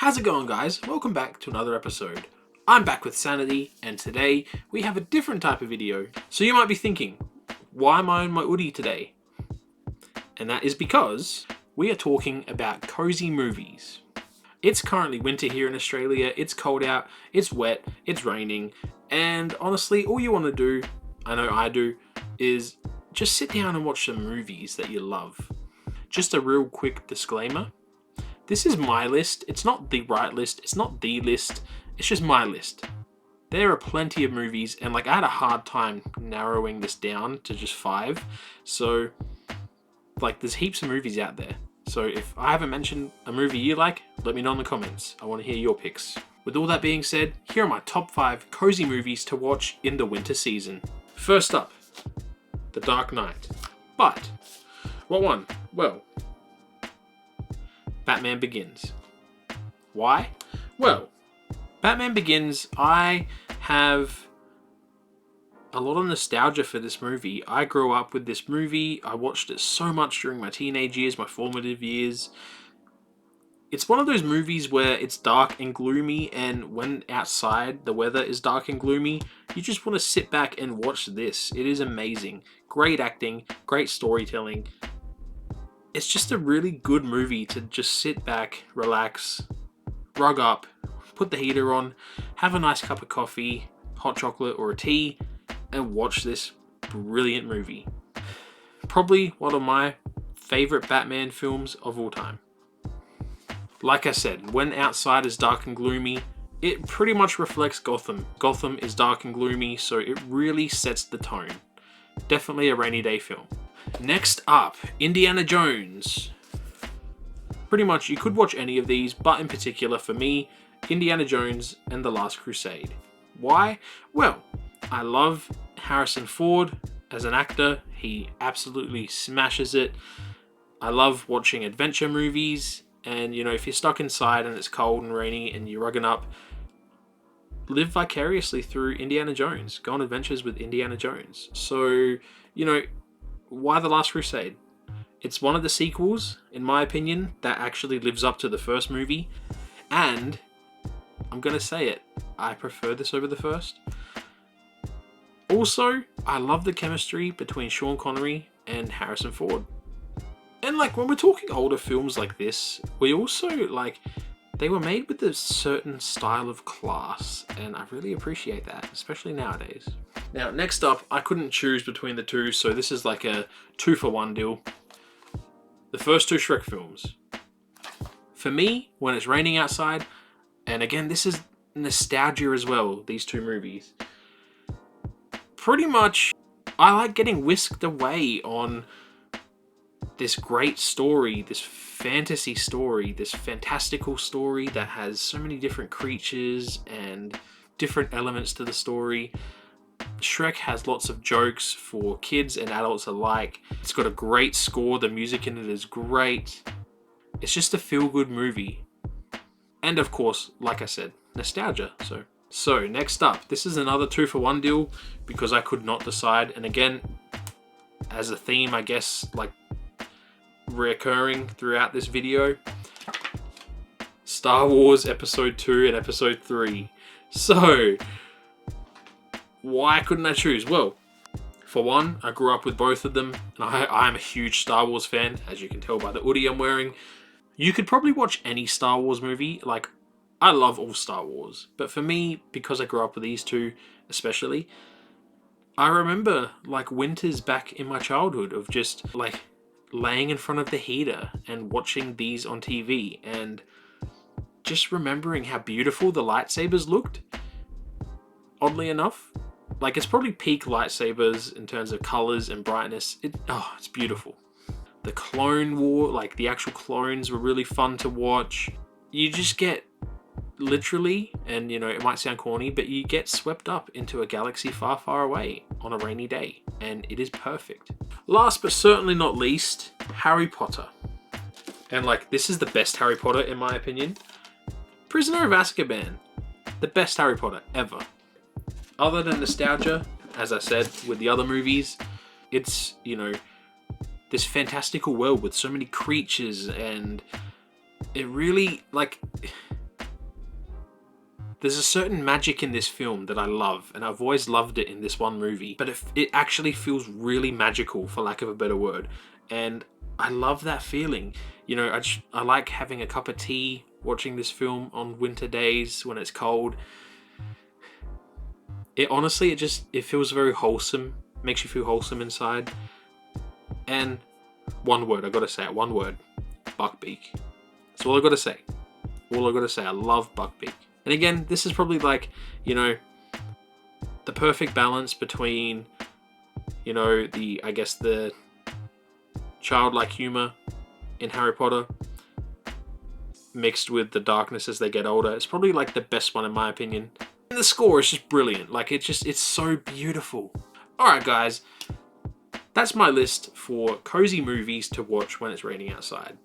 How's it going, guys? Welcome back to another episode. I'm back with Sanity, and today we have a different type of video. So you might be thinking, why am I on my hoodie today? And that is because we are talking about cozy movies. It's currently winter here in Australia, it's cold out, it's wet, it's raining, and honestly, all you want to do, I know I do, is just sit down and watch some movies that you love. Just a real quick disclaimer. This is my list. It's not the right list. It's not the list. It's just my list. There are plenty of movies, and I had a hard time narrowing this down to just 5. So, there's heaps of movies out there. So if I haven't mentioned a movie you like, let me know in the comments. I want to hear your picks. With all that being said, here are my top 5 cozy movies to watch in the winter season. First up, The Dark Knight. But, what one? Well, Batman Begins. Why? Well, Batman Begins, I have a lot of nostalgia for this movie. I grew up with this movie. I watched it so much during my teenage years, my formative years. It's one of those movies where it's dark and gloomy, and when outside the weather is dark and gloomy, you just want to sit back and watch this. It is amazing. Great acting, great storytelling. It's just a really good movie to just sit back, relax, rug up, put the heater on, have a nice cup of coffee, hot chocolate or a tea, and watch this brilliant movie. Probably one of my favorite Batman films of all time. Like I said, when outside is dark and gloomy, it pretty much reflects Gotham. Gotham is dark and gloomy, so it really sets the tone. Definitely a rainy day film. Next up, Indiana Jones. Pretty much you could watch any of these, but in particular for me, Indiana Jones and The Last Crusade. Why? Well, I love Harrison Ford as an actor. He absolutely smashes it. I love watching adventure movies, and if you're stuck inside and it's cold and rainy and you're rugging up, live vicariously through Indiana Jones. Go on adventures with Indiana Jones. So, why The Last Crusade? It's one of the sequels, in my opinion, that actually lives up to the first movie. And, I'm going to say it, I prefer this over the first. Also, I love the chemistry between Sean Connery and Harrison Ford. And when we're talking older films like this, we also, they were made with a certain style of class, and I really appreciate that, especially nowadays. Now, next up, I couldn't choose between the two, so this is a 2-for-1 deal. The first 2 Shrek films. For me, when it's raining outside, and again, this is nostalgia as well, these 2 movies. Pretty much, I like getting whisked away on this great story, this fantasy story, this fantastical story that has so many different creatures and different elements to the story. Shrek has lots of jokes for kids and adults alike. It's got a great score, the music in it is great. It's just a feel-good movie. And of course, like I said, nostalgia. So next up, this is another 2-for-1 deal because I could not decide. And again, as a theme, I guess, recurring throughout this video, Star Wars Episode 2 and Episode 3. So, why couldn't I choose? Well, for one, I grew up with both of them, and I'm a huge Star Wars fan, as you can tell by the hoodie I'm wearing. You could probably watch any Star Wars movie. I love all Star Wars, but for me, because I grew up with these 2 especially, I remember winters back in my childhood of just laying in front of the heater and watching these on TV and just remembering how beautiful the lightsabers looked. Oddly enough, it's probably peak lightsabers in terms of colors and brightness. It's beautiful. The Clone War, the actual clones were really fun to watch. You just get literally, and it might sound corny, but you get swept up into a galaxy far, far away on a rainy day, and it is perfect. Last but certainly not least, Harry Potter. And this is the best Harry Potter in my opinion. Prisoner of Azkaban. The best Harry Potter ever. Other than nostalgia, as I said with the other movies, it's, this fantastical world with so many creatures, and it really, There's a certain magic in this film that I love, and I've always loved it in this one movie, but it actually feels really magical, for lack of a better word. And I love that feeling. You know, I like having a cup of tea, watching this film on winter days when it's cold. It honestly, it feels very wholesome, makes you feel wholesome inside. And one word, I gotta say it, one word, Buckbeak. That's all I gotta say. All I gotta say, I love Buckbeak. And again, this is probably like, you know, the perfect balance between, you know, I guess the childlike humor in Harry Potter mixed with the darkness as they get older. It's probably like the best one in my opinion. And the score is just brilliant. Like it's so beautiful. Alright guys, that's my list for cozy movies to watch when it's raining outside.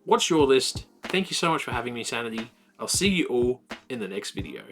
What's your list? Thank you so much for having me, Sanity. I'll see you all in the next video.